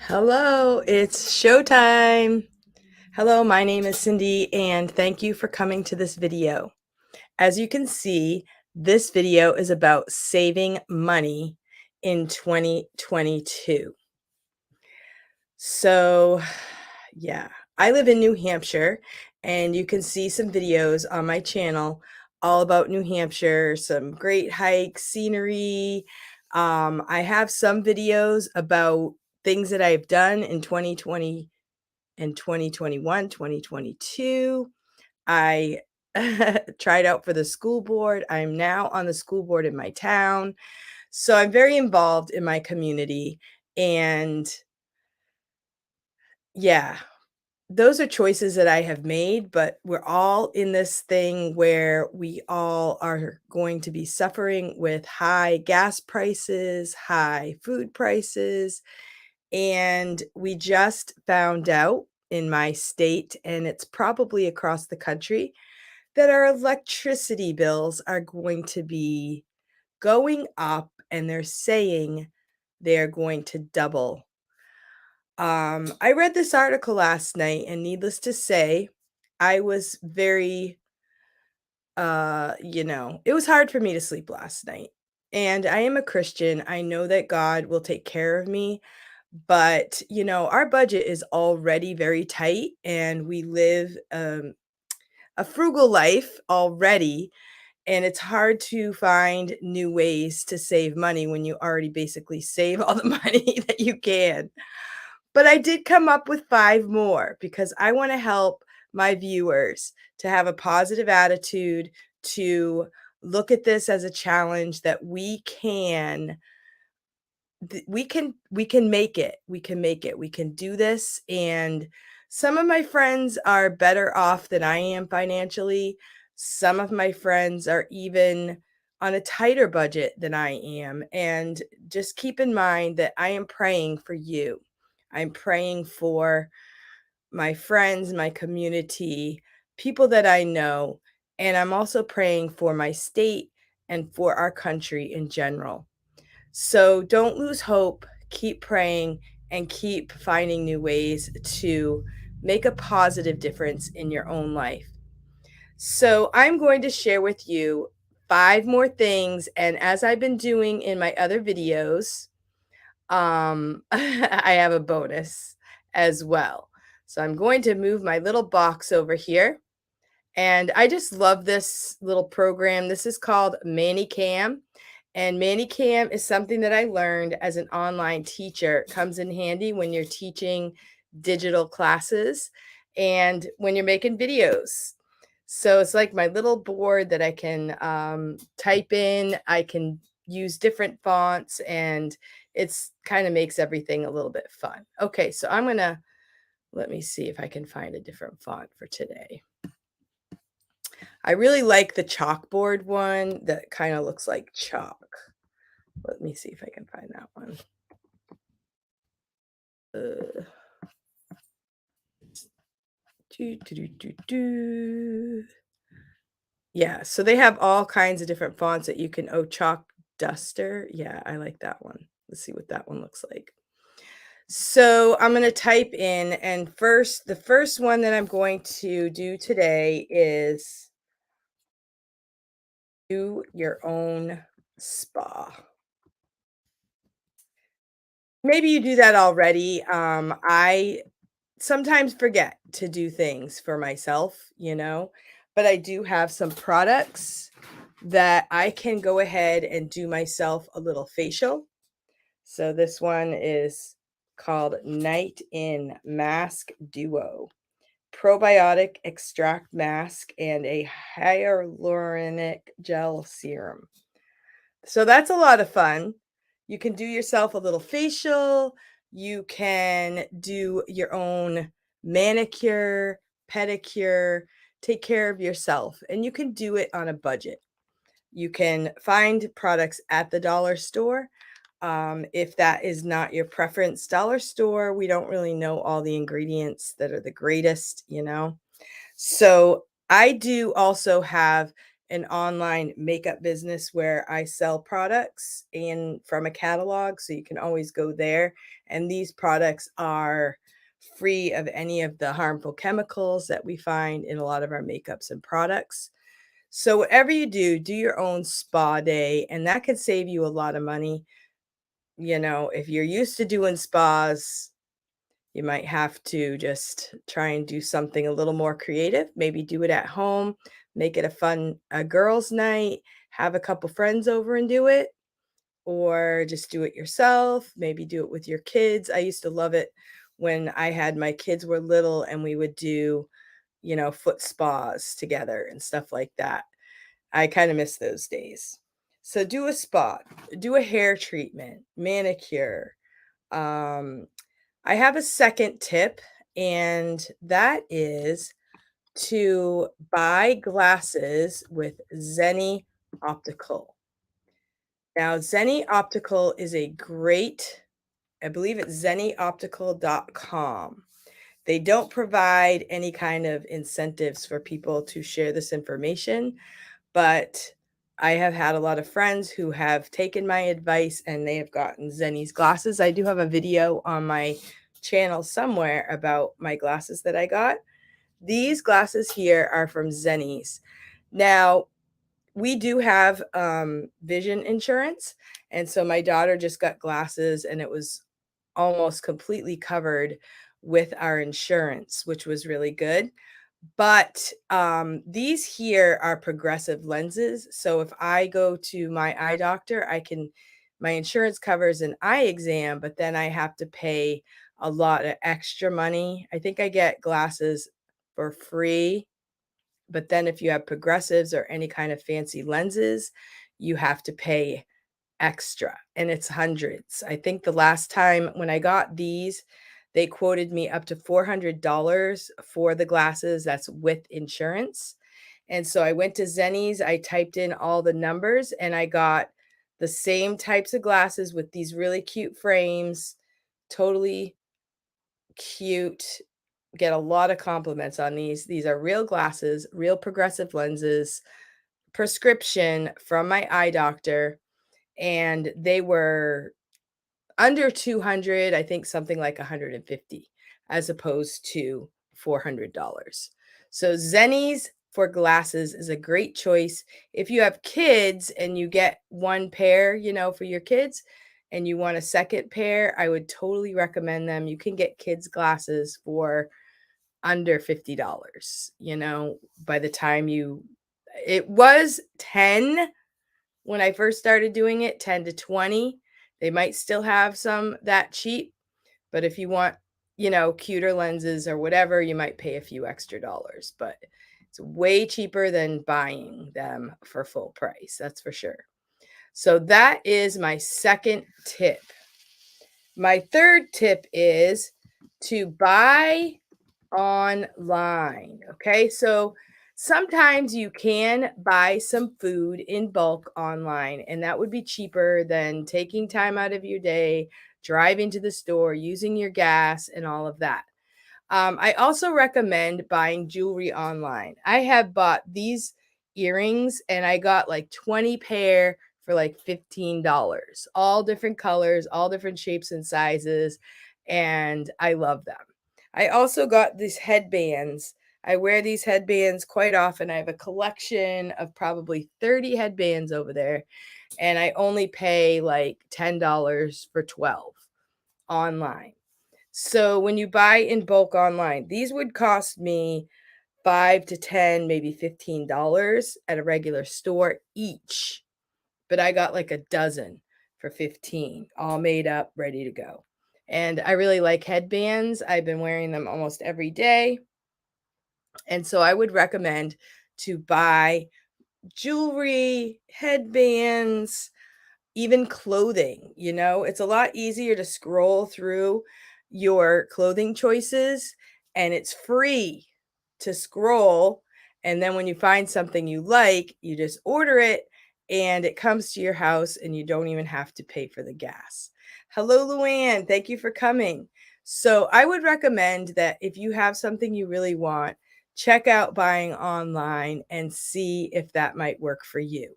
Hello, it's showtime. Hello, my name is Cindy, and thank you for coming to this video. As you can see, this video is about saving money in 2022. So, yeah, I live in New Hampshire, and you can see some videos on my channel all about New Hampshire, some great hikes, scenery. I have some videos about things that I've done in 2020 and 2021, 2022. I tried out for the school board. I'm now on the school board in my town. So I'm very involved in my community. And yeah, those are choices that I have made, but we're all in this thing where we all are going to be suffering with high gas prices, high food prices, and we just found out in my state, and it's probably across the country, that our electricity bills are going to be going up, and they're saying they're going to double. I read this article last night, and needless to say, I was very, it was hard for me to sleep last night. And I am a Christian. I know that God will take care of me, but our budget is already very tight, and we live a frugal life already. And it's hard to find new ways to save money when you already basically save all the money that you can. But I did come up with 5 more because I wanna help my viewers to have a positive attitude, to look at this as a challenge that we can make it. We can make it. We can do this, and some of my friends are better off than I am financially. Some of my friends are even on a tighter budget than I am, and just keep in mind that I am praying for you. I'm praying for my friends, my community, people that I know, and I'm also praying for my state and for our country in general. So don't lose hope, keep praying, and keep finding new ways to make a positive difference in your own life. So I'm going to share with you 5 more things, and as I've been doing in my other videos, I have a bonus as well. So I'm going to move my little box over here, and I just love this little program. This is called ManyCam, and ManyCam is something that I learned as an online teacher. It comes in handy when you're teaching digital classes and when you're making videos. So it's like my little board that I can type in. I can use different fonts, and it's kind of makes everything a little bit fun. Okay, so let me see if I can find a different font for today. I really like the chalkboard one that kind of looks like chalk. Let me see if I can find that one. Uh, do, do, do, do, do. Yeah, so they have all kinds of different fonts that you can. Oh, chalk duster. Yeah, I like that one. Let's see what that one looks like. So I'm going to type in, and the first one that I'm going to do today is do your own spa. Maybe you do that already. I sometimes forget to do things for myself, but I do have some products that I can go ahead and do myself a little facial. So this one is called Night In Mask Duo. Probiotic extract mask and a hyaluronic gel serum. So that's a lot of fun. You can do yourself a little facial. You can do your own manicure, pedicure, take care of yourself, and you can do it on a budget. You can find products at the dollar store. If that is not your preference, dollar store, we don't really know all the ingredients that are the greatest. So I do also have an online makeup business where I sell products and from a catalog, so you can always go there. And these products are free of any of the harmful chemicals that we find in a lot of our makeups and products. So whatever you do, do your own spa day, and that could save you a lot of money. You know, if you're used to doing spas, you might have to just try and do something a little more creative. Maybe do it at home, make it a fun girls' night, have a couple friends over and do it, or just do it yourself. Maybe do it with your kids. I used to love it when I had my kids were little and we would do, foot spas together and stuff like that. I kind of miss those days. So do a spa, do a hair treatment, manicure. Um, I have a second tip, and that is to buy glasses with Zenni Optical. Now, Zenni Optical is a great, I believe it's zennioptical.com. They don't provide any kind of incentives for people to share this information, but I have had a lot of friends who have taken my advice and they have gotten Zenni's glasses. I do have a video on my channel somewhere about my glasses that I got. These glasses here are from Zenni's. Now, we do have vision insurance. And so my daughter just got glasses and it was almost completely covered with our insurance, which was really good. But, these here are progressive lenses, so if I go to my eye doctor, my insurance covers an eye exam, but then I have to pay a lot of extra money. I think I get glasses for free, but then if you have progressives or any kind of fancy lenses, you have to pay extra, and it's hundreds. I think the last time when I got these, they quoted me up to $400 for the glasses. That's with insurance. And so I went to Zenni's, I typed in all the numbers, and I got the same types of glasses with these really cute frames, totally cute. Get a lot of compliments on these. These are real glasses, real progressive lenses, prescription from my eye doctor, and they were under 200, I think something like 150 as opposed to $400. So Zenni's for glasses is a great choice. If you have kids and you get one pair, for your kids and you want a second pair, I would totally recommend them. You can get kids glasses for under $50, by the time it was 10 when I first started doing it, 10 to 20. They might still have some that cheap, but if you want, cuter lenses or whatever, you might pay a few extra dollars, but it's way cheaper than buying them for full price. That's for sure. So that is my second tip. My third tip is to buy online. Okay. So sometimes you can buy some food in bulk online, and that would be cheaper than taking time out of your day, driving to the store, using your gas, and all of that. I also recommend buying jewelry online. I have bought these earrings and I got like 20 pair for like $15, all different colors, all different shapes and sizes, and I love them. I also got these headbands. I wear these headbands quite often. I have a collection of probably 30 headbands over there, and I only pay like $10 for 12 online. So when you buy in bulk online, these would cost me 5 to 10, maybe $15 at a regular store each. But I got like a dozen for 15, all made up, ready to go. And I really like headbands. I've been wearing them almost every day. And so I would recommend to buy jewelry, headbands, even clothing. It's a lot easier to scroll through your clothing choices, and it's free to scroll, and then when you find something you like, you just order it and it comes to your house and you don't even have to pay for the gas. Hello, Luann. Thank you for coming. So I would recommend that if you have something you really want, check out buying online and see if that might work for you.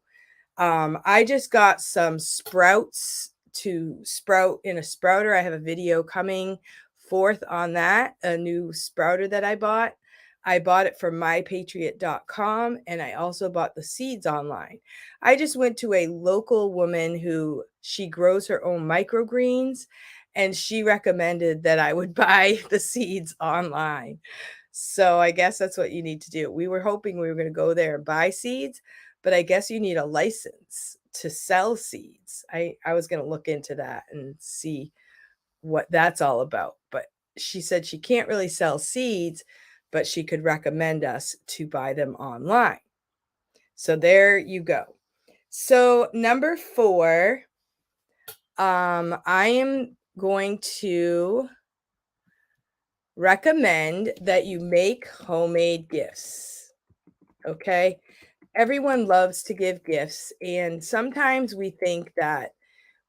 I just got some sprouts to sprout in a sprouter. I have a video coming forth on that, a new sprouter that I bought. I bought it from mypatriot.com and I also bought the seeds online. I just went to a local woman who she grows her own microgreens and she recommended that I would buy the seeds online. So I guess that's what you need to do. We were hoping we were going to go there and buy seeds, but I guess you need a license to sell seeds. I was gonna look into that and see what that's all about, but she said she can't really sell seeds, but she could recommend us to buy them online. So there you go. So number 4, I am going to recommend that you make homemade gifts, okay? Everyone loves to give gifts, and sometimes we think that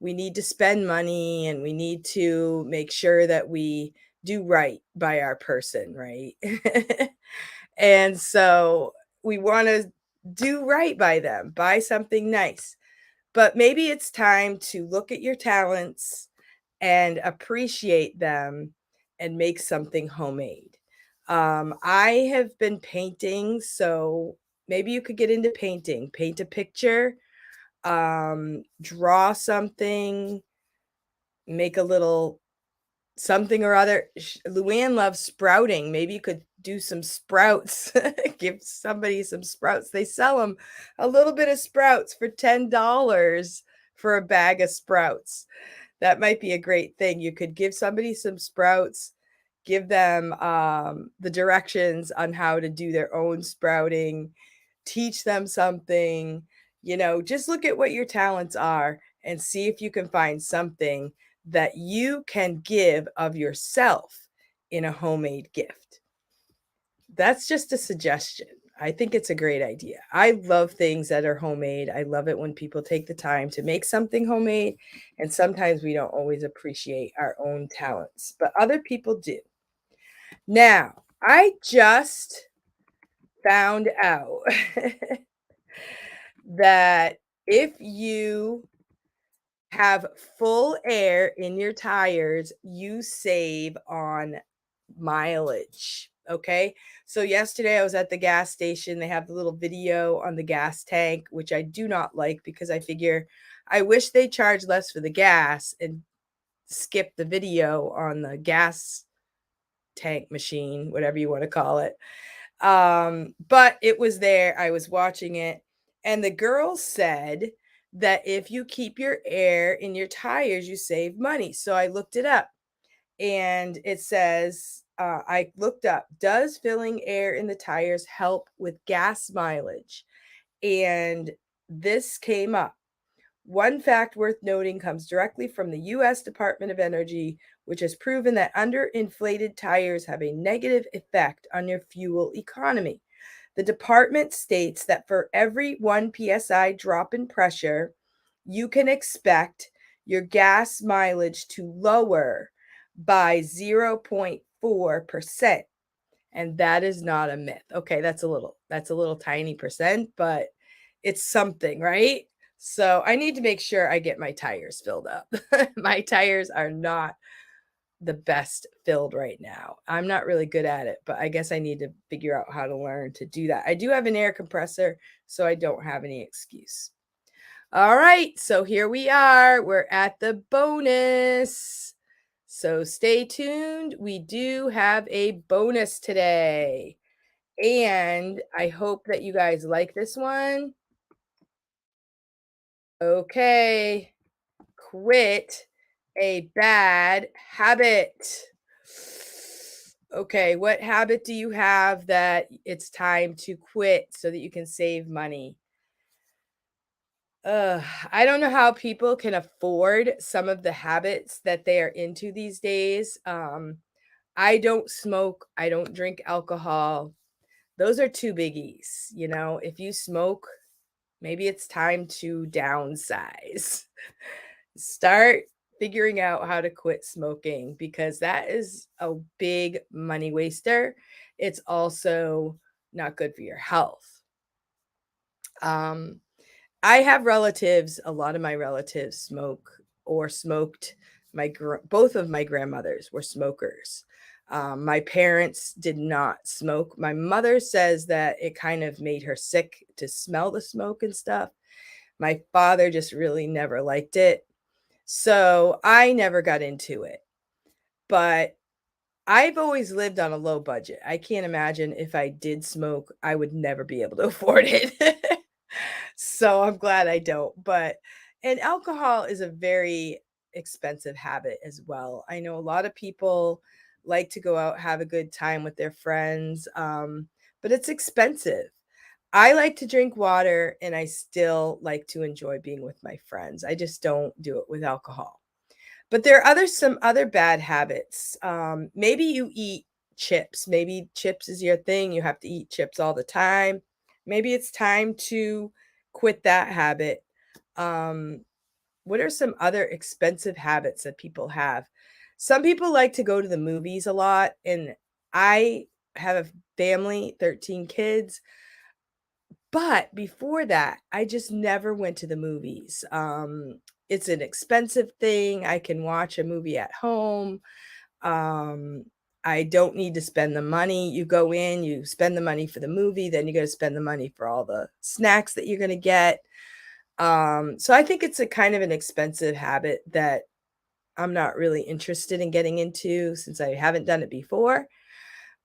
we need to spend money and we need to make sure that we do right by our person, right? And so we want to do right by them, buy something nice. But maybe it's time to look at your talents and appreciate them and make something homemade. I have been painting, so maybe you could get into painting, paint a picture, draw something, make a little something or other. Luann loves sprouting. Maybe you could do some sprouts, give somebody some sprouts. They sell them a little bit of sprouts for $10 for a bag of sprouts. That might be a great thing. You could give somebody some sprouts, give them the directions on how to do their own sprouting, teach them something. Just look at what your talents are and see if you can find something that you can give of yourself in a homemade gift. That's just a suggestion. I think it's a great idea. I love things that are homemade. I love it when people take the time to make something homemade. And sometimes we don't always appreciate our own talents, but other people do. Now, I just found out that if you have full air in your tires, you save on mileage. Okay. So yesterday I was at the gas station. They have the little video on the gas tank, which I do not like because I figure I wish they charge less for the gas and skip the video on the gas tank machine, whatever you want to call it. But it was there. I was watching it, and the girl said that if you keep your air in your tires, you save money. So I looked it up, and it says, I looked up, does filling air in the tires help with gas mileage? And this came up. One fact worth noting comes directly from the US Department of Energy, which has proven that underinflated tires have a negative effect on your fuel economy. The department states that for every 1 psi drop in pressure, you can expect your gas mileage to lower by 0.4%. And that is not a myth. Okay, that's a little tiny percent, but it's something, right? So I need to make sure I get my tires filled up. My tires are not the best filled right now. I'm not really good at it, but I guess I need to figure out how to learn to do that. I do have an air compressor, so I don't have any excuse. All right, so here we are. We're at the bonus. So stay tuned. We do have a bonus today. And I hope that you guys like this one. Okay. Quit a bad habit. Okay, what habit do you have that it's time to quit so that you can save money? I don't know how people can afford some of the habits that they are into these days. I don't smoke, I don't drink alcohol. Those are 2 biggies. If you smoke, maybe it's time to downsize. Start figuring out how to quit smoking because that is a big money waster. It's also not good for your health. Um, I have relatives, a lot of my relatives smoke or smoked. Both of my grandmothers were smokers. My parents did not smoke. My mother says that it kind of made her sick to smell the smoke and stuff. My father just really never liked it. So I never got into it. But I've always lived on a low budget. I can't imagine if I did smoke, I would never be able to afford it. So I'm glad I don't, and alcohol is a very expensive habit as well. I know a lot of people like to go out, have a good time with their friends, but it's expensive. I like to drink water and I still like to enjoy being with my friends. I just don't do it with alcohol. But there are some other bad habits. Maybe you eat chips. Maybe chips is your thing. You have to eat chips all the time. Maybe it's time to quit that habit. Um, what are some other expensive habits that people have? Some people like to go to the movies a lot, and I have a family, 13 kids. But before that, I just never went to the movies. It's an expensive thing. I can watch a movie at home. Um, I don't need to spend the money. You go in, you spend the money for the movie, then you got to spend the money for all the snacks that you're going to get. So I think it's a kind of an expensive habit that I'm not really interested in getting into since I haven't done it before.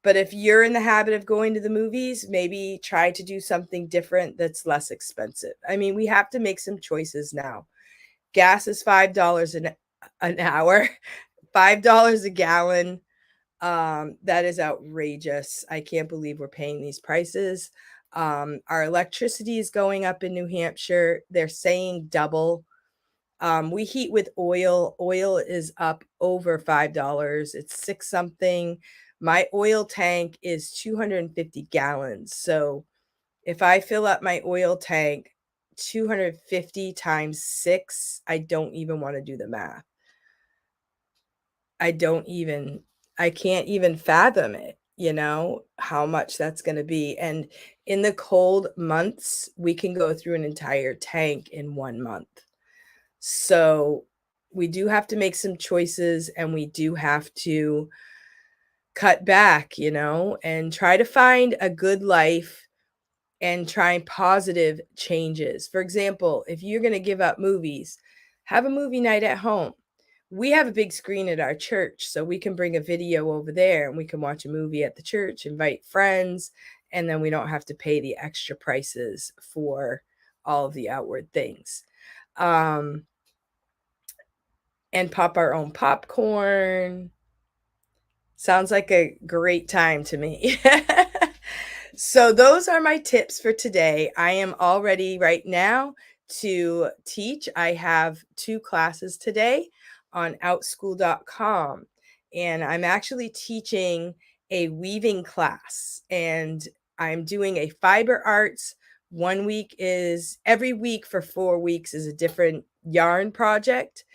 But if you're in the habit of going to the movies, maybe try to do something different that's less expensive. I mean, we have to make some choices now. Gas is $5 an hour, $5 a gallon. That is outrageous. I can't believe we're paying these prices. Our electricity is going up in New Hampshire. They're saying double. We heat with oil. Oil is up over $5. It's six something. My oil tank is 250 gallons. So if I fill up my oil tank 250 times six, I don't even want to do the math. I don't even, I can't even fathom it, how much that's going to be. And in the cold months, we can go through an entire tank in 1 month. So we do have to make some choices and we do have to cut back, and try to find a good life and try positive changes. For example, if you're going to give up movies, have a movie night at home. We have a big screen at our church, so we can bring a video over there and we can watch a movie at the church, invite friends, and then we don't have to pay the extra prices for all of the outward things. Um, and pop our own popcorn. Sounds like a great time to me. So those are my tips for today. I am all ready right now to teach. I have 2 classes today on outschool.com, and I'm actually teaching a weaving class, and I'm doing a fiber arts. Every week for 4 weeks is a different yarn project,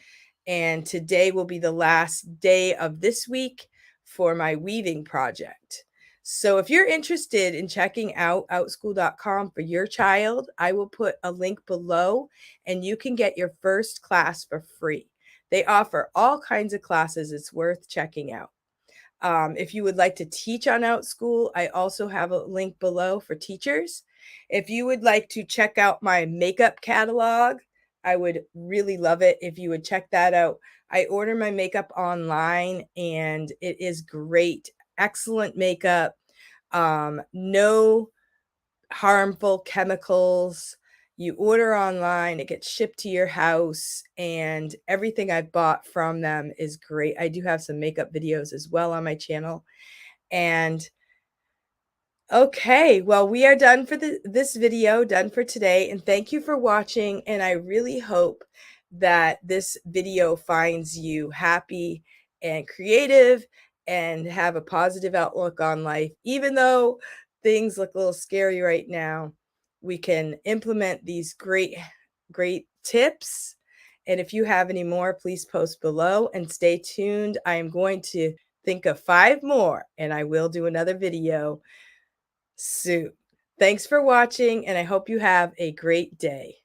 and today will be the last day of this week for my weaving project. So if you're interested in checking out outschool.com for your child, I will put a link below and you can get your first class for free. They offer all kinds of classes. It's worth checking out. If you would like to teach on OutSchool, I also have a link below for teachers. If you would like to check out my makeup catalog, I would really love it if you would check that out. I order my makeup online and it is great. Excellent makeup. No harmful chemicals. You order online, it gets shipped to your house, and everything I've bought from them is great. I do have some makeup videos as well on my channel. And okay, well, we are done for this video, done for today, and thank you for watching, and I really hope that this video finds you happy and creative and have a positive outlook on life. Even though things look a little scary right now, we can implement these great tips And if you have any more, please post below and stay tuned. I am going to think of 5 more, and I will do another video soon. Thanks for watching, and I hope you have a great day.